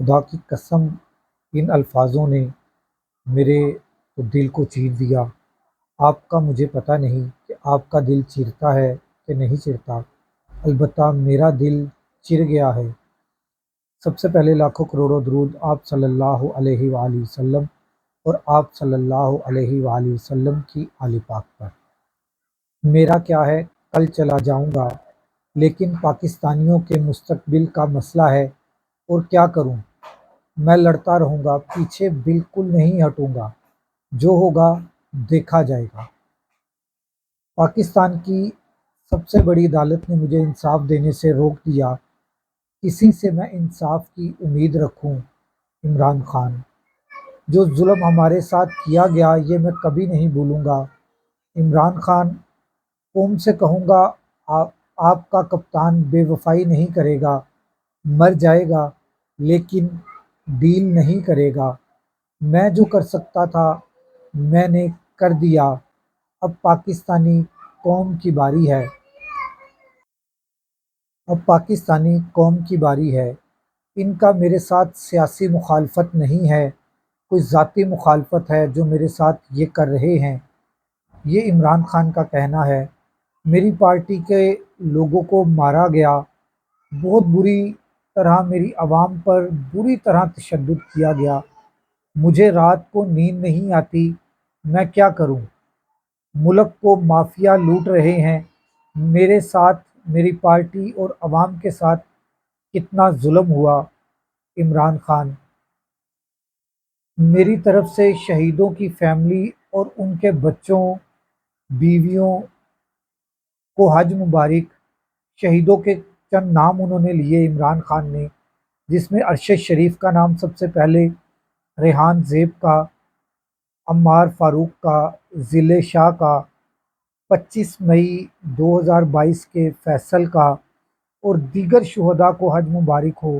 خدا کی قسم ان الفاظوں نے میرے تو دل کو چیر دیا۔ آپ کا مجھے پتہ نہیں کہ آپ کا دل چیرتا ہے کہ نہیں چیرتا، البتہ میرا دل چر گیا ہے۔ سب سے پہلے لاکھوں کروڑوں درود آپ صلی اللہ علیہ وآلہ وسلم اور آپ صلی اللہ علیہ وآلہ وسلم کی آل پاک پر۔ میرا کیا ہے، کل چلا جاؤں گا، لیکن پاکستانیوں کے مستقبل کا مسئلہ ہے اور کیا کروں، میں لڑتا رہوں گا، پیچھے بالکل نہیں ہٹوں گا، جو ہوگا دیکھا جائے گا۔ پاکستان کی سب سے بڑی عدالت نے مجھے انصاف دینے سے روک دیا، کسی سے میں انصاف کی امید رکھوں؟ عمران خان۔ جو ظلم ہمارے ساتھ کیا گیا یہ میں کبھی نہیں بھولوں گا۔ عمران خان، قوم سے کہوں گا آپ کا کپتان بے وفائی نہیں کرے گا، مر جائے گا لیکن ڈیل نہیں کرے گا۔ میں جو کر سکتا تھا میں نے کر دیا، اب پاکستانی قوم کی باری ہے۔ ان کا میرے ساتھ سیاسی مخالفت نہیں ہے، کوئی ذاتی مخالفت ہے جو میرے ساتھ یہ کر رہے ہیں۔ یہ عمران خان کا کہنا ہے۔ میری پارٹی کے لوگوں کو مارا گیا، بہت بری طرح میری عوام پر بری طرح تشدد کیا گیا، مجھے رات کو نیند نہیں آتی، میں کیا کروں؟ ملک کو مافیا لوٹ رہے ہیں، میرے ساتھ، میری پارٹی اور عوام کے ساتھ کتنا ظلم ہوا۔ عمران خان۔ میری طرف سے شہیدوں کی فیملی اور ان کے بچوں بیویوں کو حج مبارک۔ شہیدوں کے چند نام انہوں نے لیے عمران خان نے، جس میں ارشد شریف کا نام سب سے پہلے، ریحان زیب کا، عمار فاروق کا، ذیل شاہ کا، 25 مئی 2022 کے فیصل کا، اور دیگر شہداء کو حج مبارک ہو،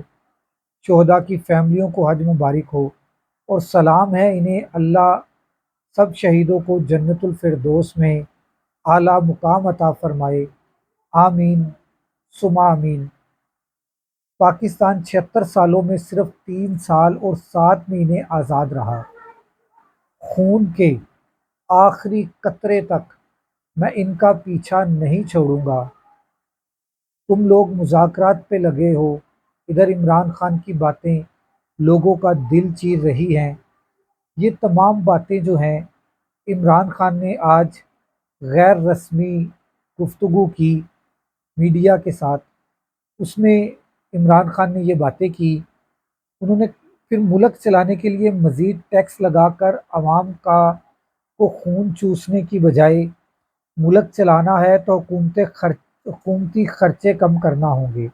شہداء کی فیملیوں کو حج مبارک ہو، اور سلام ہے انہیں، اللہ سب شہیدوں کو جنت الفردوس میں اعلیٰ مقام عطا فرمائے، آمین ثم آمین۔ پاکستان 76 سالوں میں صرف 3 سال اور 7 مہینے آزاد رہا، خون کے آخری قطرے تک میں ان کا پیچھا نہیں چھوڑوں گا۔ تم لوگ مذاکرات پہ لگے ہو، ادھر عمران خان کی باتیں لوگوں کا دل چیر رہی ہیں۔ یہ تمام باتیں جو ہیں، عمران خان نے آج غیر رسمی گفتگو کی میڈیا کے ساتھ، اس میں عمران خان نے یہ باتیں کی، انہوں نے پھر ملک چلانے کے لیے مزید ٹیکس لگا کر عوام کو خون چوسنے کی بجائے ملک چلانا ہے تو حکومتی خرچے کم کرنا ہوں گے،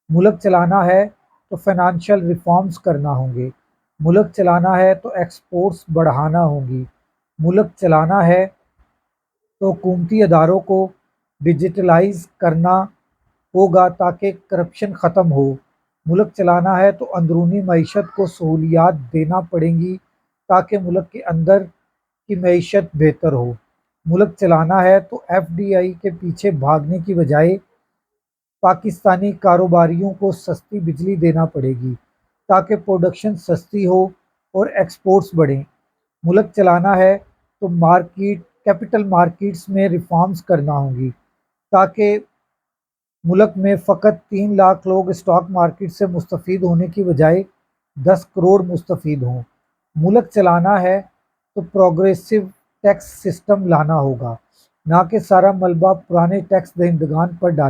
ملک چلانا ہے تو فائنانشل ریفارمز کرنا ہوں گے، ملک چلانا ہے تو ایکسپورٹس بڑھانا ہوں گی، ملک چلانا ہے تو حکومتی اداروں کو ڈیجیٹلائز کرنا ہوگا تاکہ کرپشن ختم ہو، ملک چلانا ہے تو اندرونی معیشت کو سہولیات دینا پڑیں گی تاکہ ملک کے اندر کی معیشت بہتر ہو، ملک چلانا ہے تو ایف ڈی آئی کے پیچھے بھاگنے کی بجائے پاکستانی کاروباریوں کو سستی بجلی دینا پڑے گی تاکہ پروڈکشن سستی ہو اور ایکسپورٹس بڑھیں، ملک چلانا ہے تو کیپٹل مارکیٹس میں ریفارمز کرنا ہوں گی تاکہ ملک میں فقط 3 لاکھ لوگ اسٹاک مارکیٹ سے مستفید ہونے کی بجائے 10 کروڑ مستفید ہوں، ملک چلانا ہے تو پروگریسو ٹیکس سسٹم لانا ہوگا، نہ کہ سارا ملبہ پرانے ٹیکس دہندگان پر ڈالیں۔